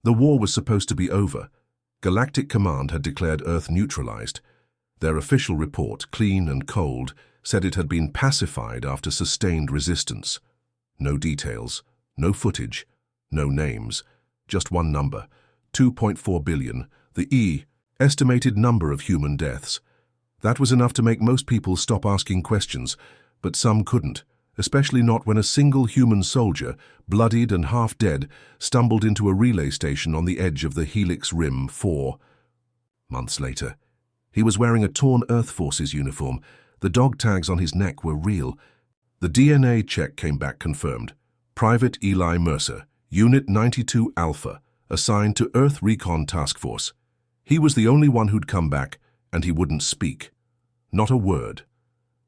The war was supposed to be over. Galactic Command had declared Earth neutralized. Their official report, clean and cold, said it had been pacified after sustained resistance. No details, no footage, no names, just one number, 2.4 billion, the estimated number of human deaths. That was enough to make most people stop asking questions, but some couldn't, especially not when a single human soldier, bloodied and half dead, stumbled into a relay station on the edge of the Helix Rim 4. Months later, he was wearing a torn Earth Forces uniform. The dog tags on his neck were real. The DNA check came back confirmed. Private Eli Mercer, Unit 92 Alpha, assigned to Earth Recon Task Force. He was the only one who'd come back, and he wouldn't speak. Not a word.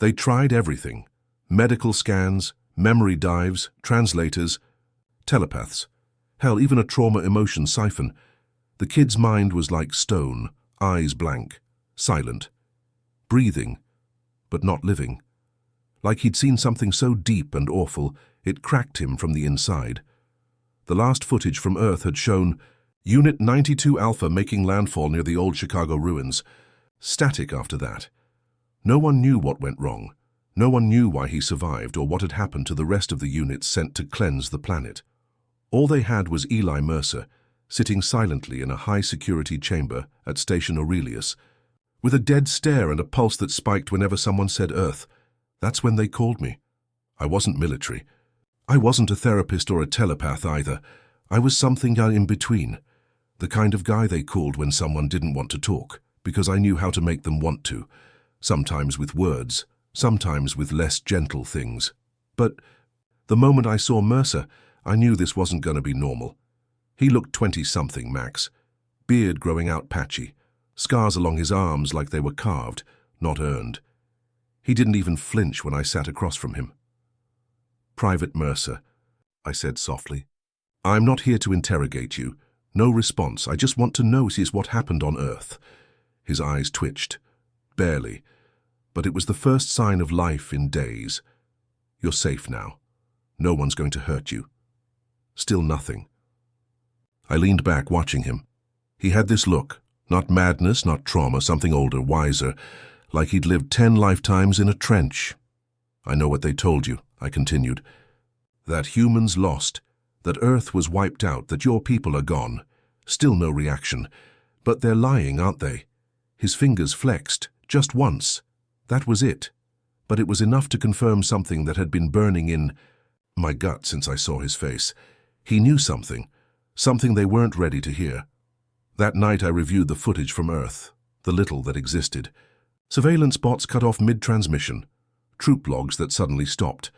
They tried everything. Medical scans, memory dives, translators, telepaths. Hell, even a trauma emotion siphon. The kid's mind was like stone, eyes blank, silent, breathing, but not living. Like he'd seen something so deep and awful, it cracked him from the inside. The last footage from Earth had shown Unit 92 Alpha making landfall near the old Chicago ruins. Static after that. No one knew what went wrong. No one knew why he survived or what had happened to the rest of the units sent to cleanse the planet. All they had was Eli Mercer, sitting silently in a high-security chamber at Station Aurelius, with a dead stare and a pulse that spiked whenever someone said Earth. That's when they called me. I wasn't military. I wasn't a therapist or a telepath either. I was something in between. The kind of guy they called when someone didn't want to talk, because I knew how to make them want to, sometimes with words, sometimes with less gentle things. But the moment I saw Mercer, I knew this wasn't going to be normal. He looked 20-something max, beard growing out patchy, scars along his arms like they were carved, not earned. He didn't even flinch when I sat across from him. "Private Mercer," I said softly. "I'm not here to interrogate you. No response. I just want to know what happened on Earth." His eyes twitched. Barely. But it was the first sign of life in days. "You're safe now. No one's going to hurt you." Still nothing. I leaned back, watching him. He had this look, not madness, not trauma, something older, wiser, like he'd lived 10 lifetimes in a trench. "I know what they told you," I continued. "That humans lost, that Earth was wiped out, that your people are gone." Still no reaction. "But they're lying, aren't they?" His fingers flexed, just once. That was it. But it was enough to confirm something that had been burning in my gut since I saw his face. He knew something they weren't ready to hear. That night I reviewed the footage from Earth, the little that existed. Surveillance bots cut off mid-transmission, troop logs that suddenly stopped,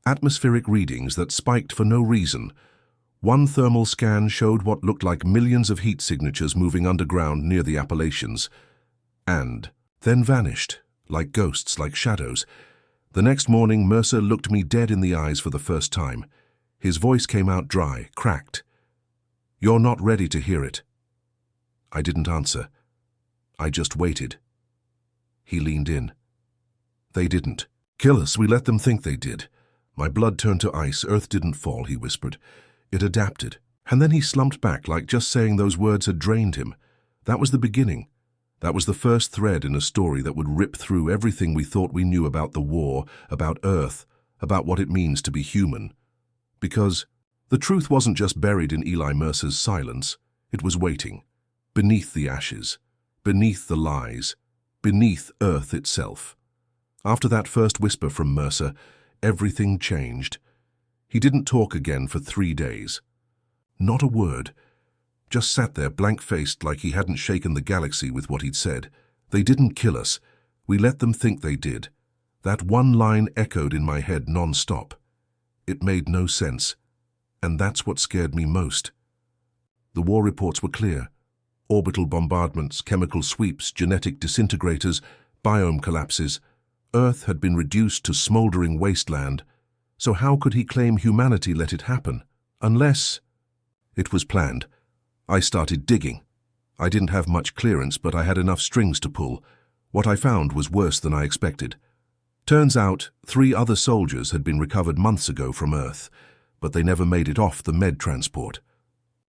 atmospheric readings that spiked for no reason. One thermal scan showed what looked like millions of heat signatures moving underground near the Appalachians, and then vanished, like ghosts, like shadows. The next morning, Mercer looked me dead in the eyes for the first time. His voice came out dry, cracked. "You're not ready to hear it." I didn't answer. I just waited. He leaned in. "They didn't kill us. We let them think they did." My blood turned to ice. "Earth didn't fall," he whispered. "It adapted." And then he slumped back, like just saying those words had drained him. That was the beginning. That was the first thread in a story that would rip through everything we thought we knew about the war, about Earth, about what it means to be human. Because the truth wasn't just buried in Eli Mercer's silence. It was waiting, beneath the ashes, beneath the lies, beneath Earth itself. After that first whisper from Mercer, everything changed. He didn't talk again for 3 days. Not a word. Just sat there blank-faced like he hadn't shaken the galaxy with what he'd said. "They didn't kill us. We let them think they did." That one line echoed in my head non-stop. It made no sense. And that's what scared me most. The war reports were clear. Orbital bombardments, chemical sweeps, genetic disintegrators, biome collapses. Earth had been reduced to smoldering wasteland. So how could he claim humanity let it happen? Unless it was planned. I started digging. I didn't have much clearance, but I had enough strings to pull. What I found was worse than I expected. Turns out 3 other soldiers had been recovered months ago from Earth, but they never made it off the med transport.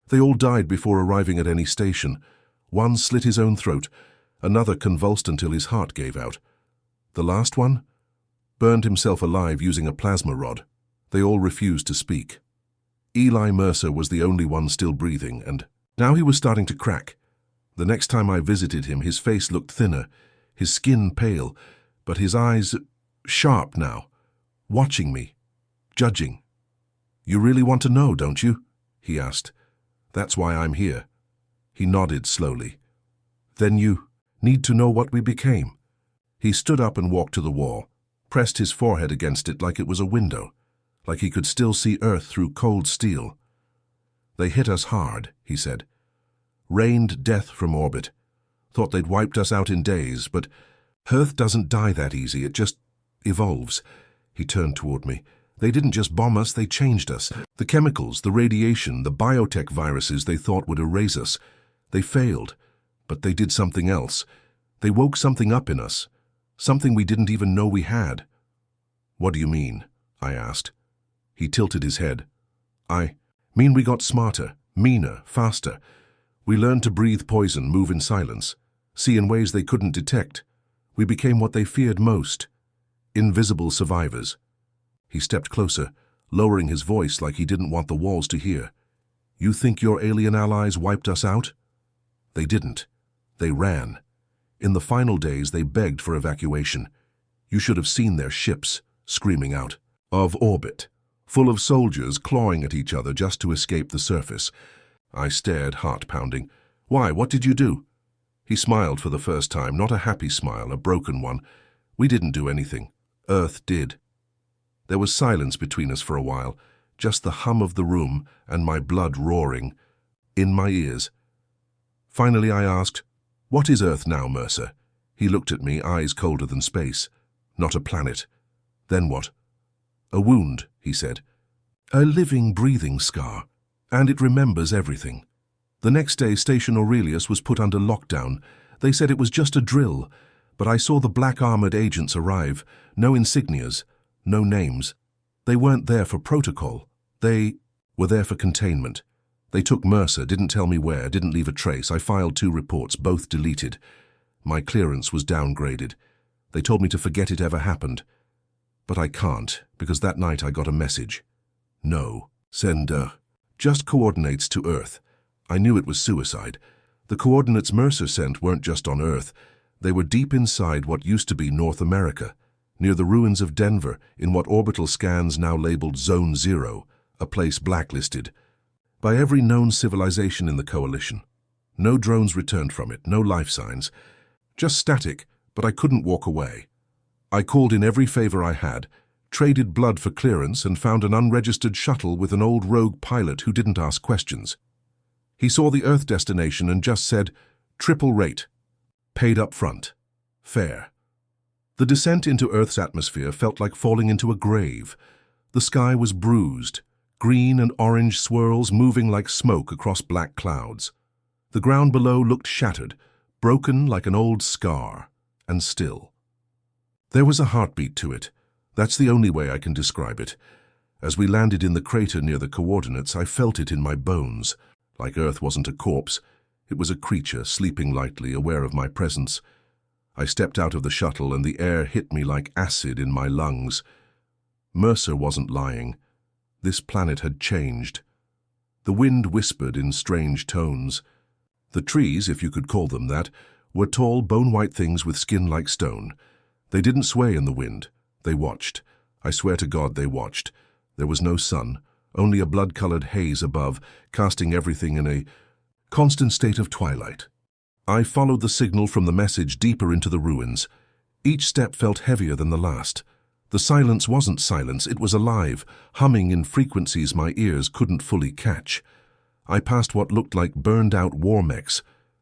They all died before arriving at any station. One slit his own throat, another convulsed until his heart gave out. The last one burned himself alive using a plasma rod. They all refused to speak. Eli Mercer was the only one still breathing, and now he was starting to crack. The next time I visited him, his face looked thinner, his skin pale, but his eyes sharp now, watching me, judging. "You really want to know, don't you?" he asked. "That's why I'm here." He nodded slowly. "Then you need to know what we became." He stood up and walked to the wall, pressed his forehead against it like it was a window, like he could still see Earth through cold steel. "They hit us hard," he said. "Rained death from orbit. Thought they'd wiped us out in days, but Earth doesn't die that easy, it just evolves." He turned toward me. "They didn't just bomb us, they changed us. The chemicals, the radiation, the biotech viruses they thought would erase us. They failed, but they did something else. They woke something up in us, something we didn't even know we had." "What do you mean?" I asked. He tilted his head. "I mean we got smarter, meaner, faster. We learned to breathe poison, move in silence, see in ways they couldn't detect. We became what they feared most, invisible survivors." He stepped closer, lowering his voice like he didn't want the walls to hear. "You think your alien allies wiped us out? They didn't. They ran. In the final days, they begged for evacuation. You should have seen their ships screaming out of orbit, full of soldiers clawing at each other just to escape the surface." I stared, heart pounding. "Why, what did you do?" He smiled for the first time, not a happy smile, a broken one. "We didn't do anything. Earth did." There was silence between us for a while, just the hum of the room and my blood roaring in my ears. Finally I asked, "What is Earth now, Mercer?" He looked at me, eyes colder than space. "Not a planet." "Then what?" "A wound," he said. "A living, breathing scar. And it remembers everything." The next day, Station Aurelius was put under lockdown. They said it was just a drill, but I saw the black armored agents arrive. No insignias, no names. They weren't there for protocol. They were there for containment. They took Mercer, didn't tell me where, didn't leave a trace. I filed 2 reports, both deleted. My clearance was downgraded. They told me to forget it ever happened. But I can't, because that night I got a message. "No, send just coordinates to Earth." I knew it was suicide. The coordinates Mercer sent weren't just on Earth. They were deep inside what used to be North America, near the ruins of Denver, in what orbital scans now labeled Zone 0, a place blacklisted by every known civilization in the coalition. No drones returned from it, no life signs. Just static, but I couldn't walk away. I called in every favor I had, traded blood for clearance, and found an unregistered shuttle with an old rogue pilot who didn't ask questions. He saw the Earth destination and just said, "Triple rate. Paid up front. Fair." The descent into Earth's atmosphere felt like falling into a grave. The sky was bruised, green and orange swirls moving like smoke across black clouds. The ground below looked shattered, broken like an old scar, and still. There was a heartbeat to it. That's the only way I can describe it. As we landed in the crater near the coordinates, I felt it in my bones. Like Earth wasn't a corpse. It was a creature, sleeping lightly, aware of my presence. I stepped out of the shuttle and the air hit me like acid in my lungs. Mercer wasn't lying. This planet had changed. The wind whispered in strange tones. The trees, if you could call them that, were tall, bone-white things with skin like stone. They didn't sway in the wind. They watched. I swear to God they watched. There was no sun, only a blood-colored haze above, casting everything in a constant state of twilight. I followed the signal from the message deeper into the ruins. Each step felt heavier than the last. The silence wasn't silence, it was alive, humming in frequencies my ears couldn't fully catch. I passed what looked like burned-out war mechs,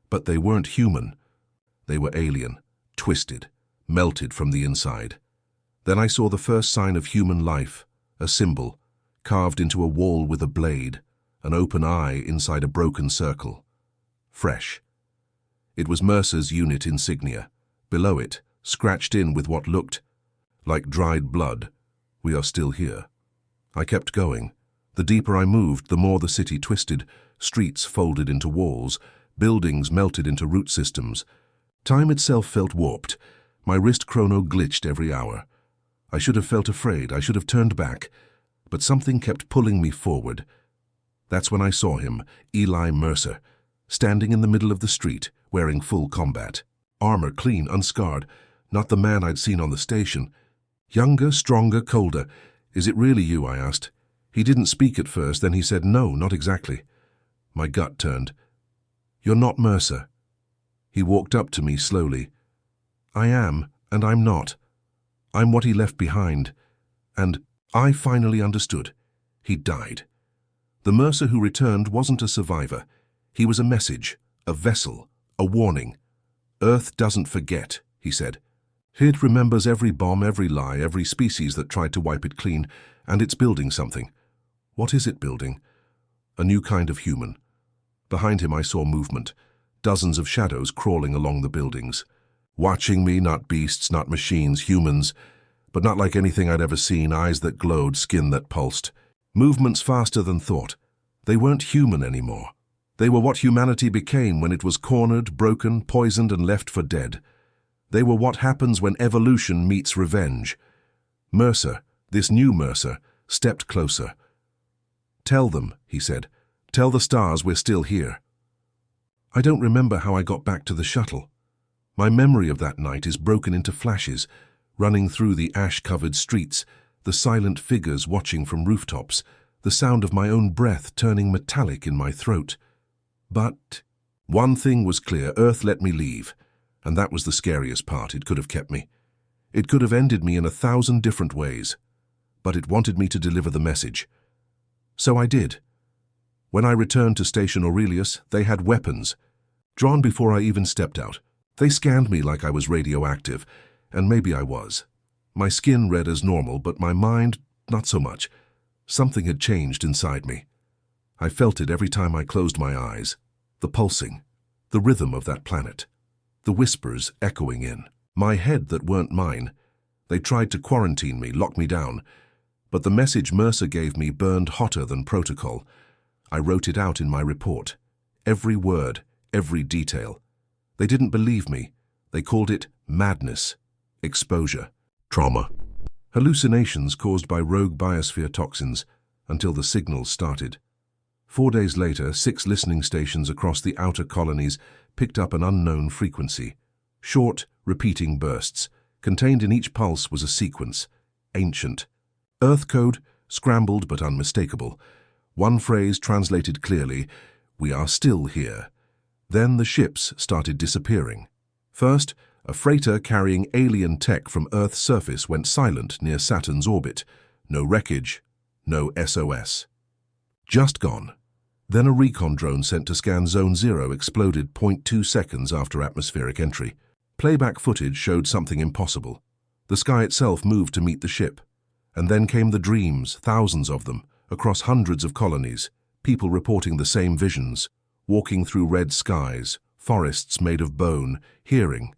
but they weren't human. They were alien, twisted, melted from the inside. Then I saw the first sign of human life, a symbol, carved into a wall with a blade, an open eye inside a broken circle. Fresh. It was Mercer's unit insignia. Below it, scratched in with what looked like dried blood, "We are still here." I kept going. The deeper I moved, the more the city twisted, streets folded into walls, buildings melted into root systems. Time itself felt warped. My wrist chrono glitched every hour. I should have felt afraid, I should have turned back, but something kept pulling me forward. That's when I saw him, Eli Mercer, standing in the middle of the street, wearing full combat. Armor clean, unscarred, not the man I'd seen on the station. Younger, stronger, colder. "Is it really you?" I asked. He didn't speak at first, then he said, "No, not exactly." My gut turned. "You're not Mercer." He walked up to me slowly. "I am, and I'm not. I'm what he left behind." And I finally understood. He died. The Mercer who returned wasn't a survivor. He was a message, a vessel, a warning. "Earth doesn't forget," he said. "It remembers every bomb, every lie, every species that tried to wipe it clean, and it's building something." What is it building? A new kind of human. Behind him I saw movement, dozens of shadows crawling along the buildings. Watching me, not beasts, not machines, humans, but not like anything I'd ever seen, eyes that glowed, skin that pulsed. Movements faster than thought. They weren't human anymore. They were what humanity became when it was cornered, broken, poisoned, and left for dead. They were what happens when evolution meets revenge. Mercer, this new Mercer, stepped closer. "Tell them," he said. "Tell the stars we're still here." I don't remember how I got back to the shuttle. My memory of that night is broken into flashes, running through the ash-covered streets, the silent figures watching from rooftops, the sound of my own breath turning metallic in my throat. But one thing was clear: Earth let me leave, and that was the scariest part. It could have kept me. It could have ended me in 1,000 different ways, but it wanted me to deliver the message. So I did. When I returned to Station Aurelius, they had weapons, drawn before I even stepped out. They scanned me like I was radioactive, and maybe I was. My skin read as normal, but my mind, not so much. Something had changed inside me. I felt it every time I closed my eyes. The pulsing, the rhythm of that planet, the whispers echoing in. My head that weren't mine. They tried to quarantine me, lock me down, but the message Mercer gave me burned hotter than protocol. I wrote it out in my report. Every word, every detail. They didn't believe me. They called it madness, exposure, trauma. Hallucinations caused by rogue biosphere toxins, until the signals started. 4 days later, 6 listening stations across the outer colonies picked up an unknown frequency. Short, repeating bursts. Contained in each pulse was a sequence. Ancient. Earth code, scrambled but unmistakable. One phrase translated clearly: "We are still here." Then the ships started disappearing. First, a freighter carrying alien tech from Earth's surface went silent near Saturn's orbit. No wreckage, no SOS. Just gone. Then a recon drone sent to scan Zone 0 exploded 0.2 seconds after atmospheric entry. Playback footage showed something impossible. The sky itself moved to meet the ship. And then came the dreams, thousands of them, across hundreds of colonies, people reporting the same visions, walking through red skies, forests made of bone, hearing.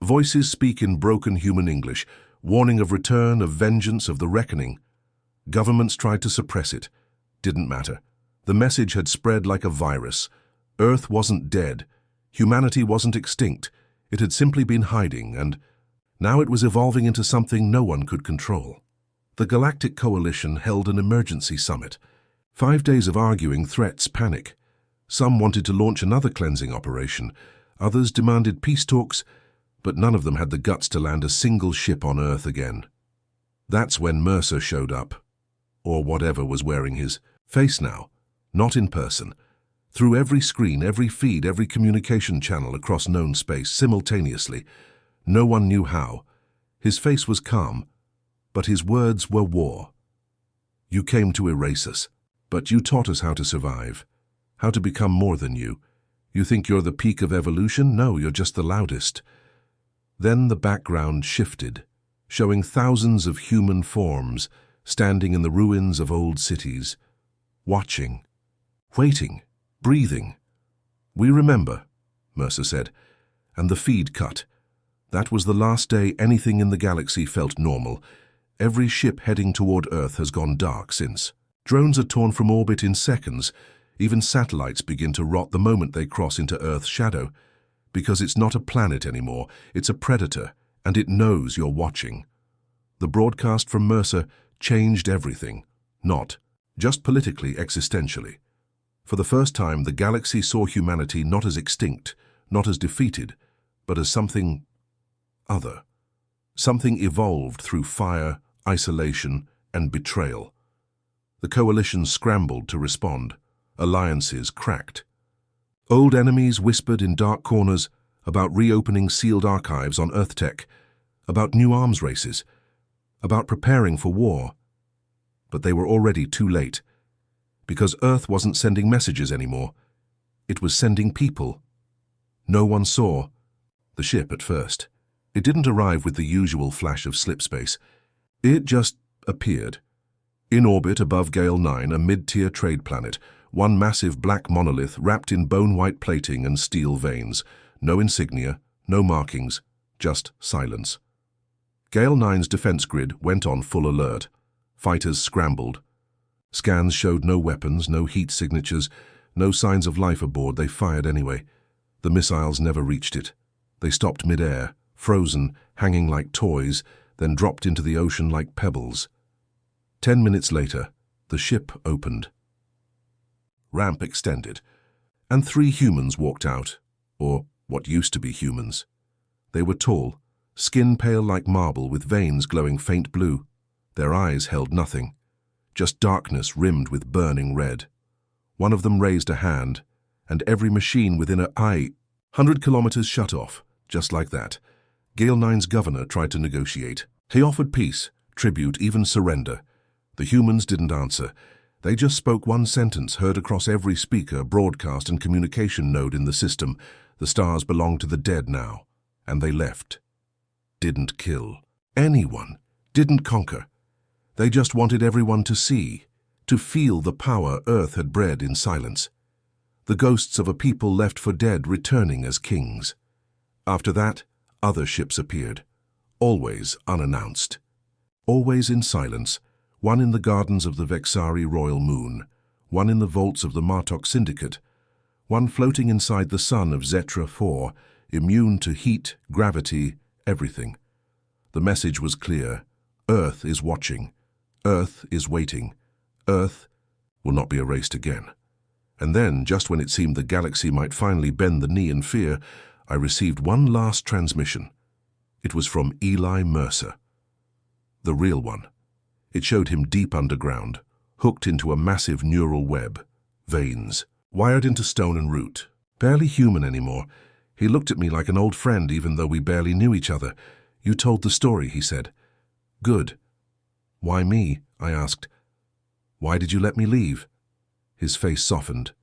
Voices speak in broken human English, warning of return, of vengeance, of the reckoning. Governments tried to suppress it. Didn't matter. The message had spread like a virus. Earth wasn't dead. Humanity wasn't extinct. It had simply been hiding, and now it was evolving into something no one could control. The Galactic Coalition held an emergency summit. 5 days of arguing, threats, panic. Some wanted to launch another cleansing operation. Others demanded peace talks, but none of them had the guts to land a single ship on Earth again. That's when Mercer showed up. Or whatever was wearing his face now. Not in person. Through every screen, every feed, every communication channel across known space, simultaneously. No one knew how. His face was calm, but his words were war. "You came to erase us, but you taught us how to survive, how to become more than you. You think you're the peak of evolution? No, you're just the loudest." Then the background shifted, showing thousands of human forms standing in the ruins of old cities, watching, waiting, breathing. "We remember," Mercer said, and the feed cut. That was the last day anything in the galaxy felt normal. Every ship heading toward Earth has gone dark since. Drones are torn from orbit in seconds. Even satellites begin to rot the moment they cross into Earth's shadow, because it's not a planet anymore, it's a predator, and it knows you're watching. The broadcast from Mercer changed everything, not just politically, existentially. For the first time, the galaxy saw humanity not as extinct, not as defeated, but as something other. Something evolved through fire, isolation, and betrayal. The coalition scrambled to respond. Alliances cracked. Old enemies whispered in dark corners about reopening sealed archives on EarthTech, about new arms races, about preparing for war. But they were already too late, because Earth wasn't sending messages anymore. It was sending people. No one saw the ship at first. It didn't arrive with the usual flash of slipspace. It just appeared. In orbit above Gale 9, a mid-tier trade planet, one massive black monolith wrapped in bone-white plating and steel veins. No insignia, no markings, just silence. Gale 9's defense grid went on full alert. Fighters scrambled. Scans showed no weapons, no heat signatures, no signs of life aboard. They fired anyway. The missiles never reached it. They stopped mid-air, frozen, hanging like toys, then dropped into the ocean like pebbles. 10 minutes later, the ship opened. Ramp extended, and 3 humans walked out, or what used to be humans. They were tall, skin pale like marble with veins glowing faint blue. Their eyes held nothing, just darkness rimmed with burning red. One of them raised a hand, and every machine within a 100 kilometers shut off, just like that. Gale 9's governor tried to negotiate. He offered peace, tribute, even surrender. The humans didn't answer. They just spoke one sentence heard across every speaker, broadcast, and communication node in the system. The stars belong to the dead now. And they left. Didn't kill anyone. Didn't conquer. They just wanted everyone to see, to feel the power Earth had bred in silence. The ghosts of a people left for dead returning as kings. After that, other ships appeared, always unannounced. Always in silence, one in the gardens of the Vexari Royal Moon, one in the vaults of the Martok Syndicate, one floating inside the sun of Zetra 4, immune to heat, gravity, everything. The message was clear. Earth is watching. Earth is waiting. Earth will not be erased again. And then, just when it seemed the galaxy might finally bend the knee in fear, I received one last transmission. It was from Eli Mercer. The real one. It showed him deep underground, hooked into a massive neural web. Veins, wired into stone and root. Barely human anymore. He looked at me like an old friend even though we barely knew each other. "You told the story," he said. "Good." "Why me?" I asked. "Why did you let me leave?" His face softened.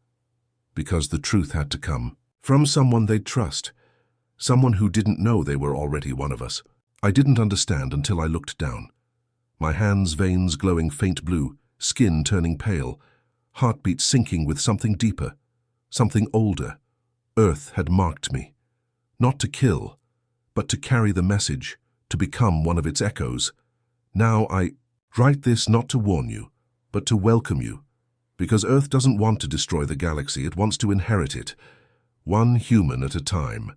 Because the truth had to come. From someone they'd trust. Someone who didn't know they were already one of us. I didn't understand until I looked down. My hands' veins glowing faint blue, skin turning pale, heartbeat sinking with something deeper, something older. Earth had marked me. Not to kill, but to carry the message, to become one of its echoes. Now I write this not to warn you, but to welcome you. Because Earth doesn't want to destroy the galaxy, it wants to inherit it, one human at a time.